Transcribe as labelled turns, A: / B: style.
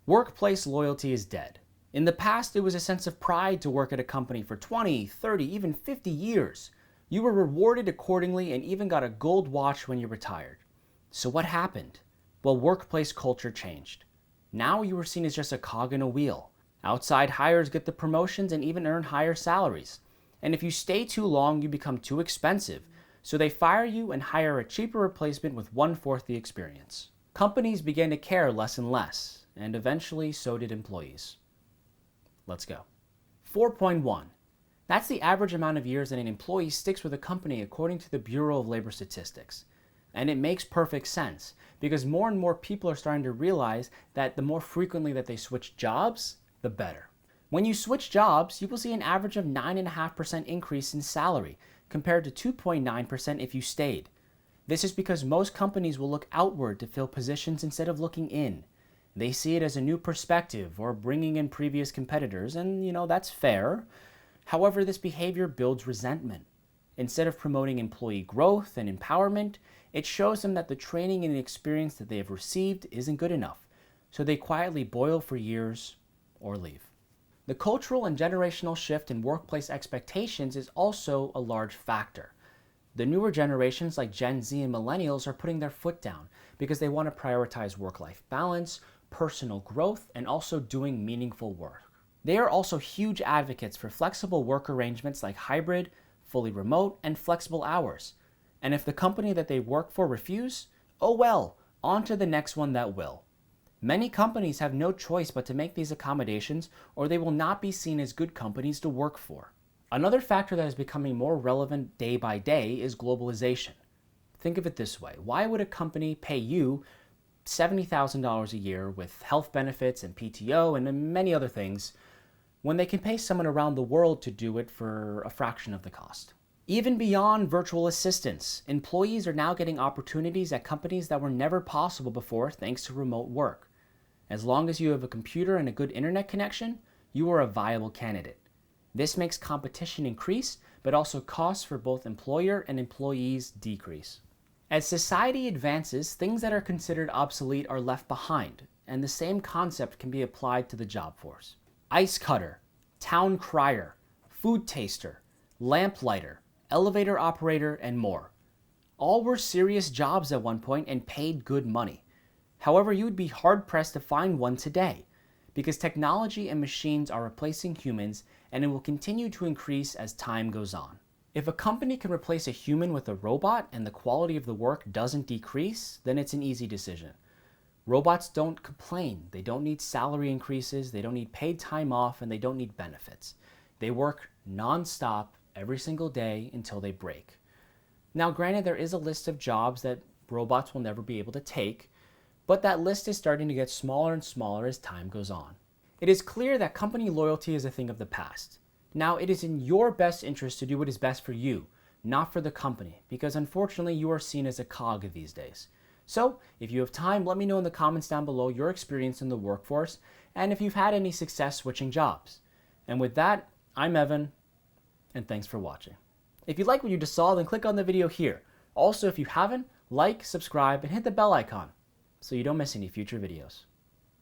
A: Workplace loyalty is dead. In the past, it was a sense of pride to work at a company for 20, 30, even 50 years. You were rewarded accordingly and even got a gold watch when you retired. So what happened? Well, workplace culture changed. Now you were seen as just a cog in a wheel. Outside hires get the promotions and even earn higher salaries. And if you stay too long, you become too expensive. So they fire you and hire a cheaper replacement with 1/4 the experience. Companies began to care less and less, and eventually so did employees. Let's go. 4.1. That's the average amount of years that an employee sticks with a company according to the Bureau of Labor Statistics. And it makes perfect sense because more and more people are starting to realize that the more frequently that they switch jobs, the better. When you switch jobs, you will see an average of 9.5% increase in salary compared to 2.9% if you stayed. This is because most companies will look outward to fill positions instead of looking in. They see it as a new perspective or bringing in previous competitors, and that's fair. However, this behavior builds resentment. Instead of promoting employee growth and empowerment, it shows them that the training and experience that they have received isn't good enough, so they quietly boil for years or leave. The cultural and generational shift in workplace expectations is also a large factor. The newer generations like Gen Z and Millennials are putting their foot down because they want to prioritize work-life balance, personal growth, and also doing meaningful work. They are also huge advocates for flexible work arrangements like hybrid, fully remote, and flexible hours. And if the company that they work for refuse, oh well, on to the next one that will. Many companies have no choice but to make these accommodations or they will not be seen as good companies to work for. Another factor that is becoming more relevant day by day is globalization. Think of it this way. Why would a company pay you $70,000 a year with health benefits and PTO and many other things when they can pay someone around the world to do it for a fraction of the cost? Even beyond virtual assistants, employees are now getting opportunities at companies that were never possible before thanks to remote work. As long as you have a computer and a good internet connection, you are a viable candidate. This makes competition increase, but also costs for both employer and employees decrease. As society advances, things that are considered obsolete are left behind, and the same concept can be applied to the job force. Ice cutter, town crier, food taster, lamplighter, elevator operator, and more. All were serious jobs at one point and paid good money. However, you would be hard-pressed to find one today because technology and machines are replacing humans and it will continue to increase as time goes on. If a company can replace a human with a robot and the quality of the work doesn't decrease, then it's an easy decision. Robots don't complain. They don't need salary increases, they don't need paid time off, and they don't need benefits. They work non-stop every single day until they break. Now, granted, there is a list of jobs that robots will never be able to take, but that list is starting to get smaller and smaller as time goes on. It is clear that company loyalty is a thing of the past. Now, it is in your best interest to do what is best for you, not for the company, because unfortunately you are seen as a cog these days. So, if you have time, let me know in the comments down below your experience in the workforce and if you've had any success switching jobs. And with that, I'm Evan, and thanks for watching. If you like what you just saw, then click on the video here. Also, if you haven't, like, subscribe, and hit the bell icon so you don't miss any future videos.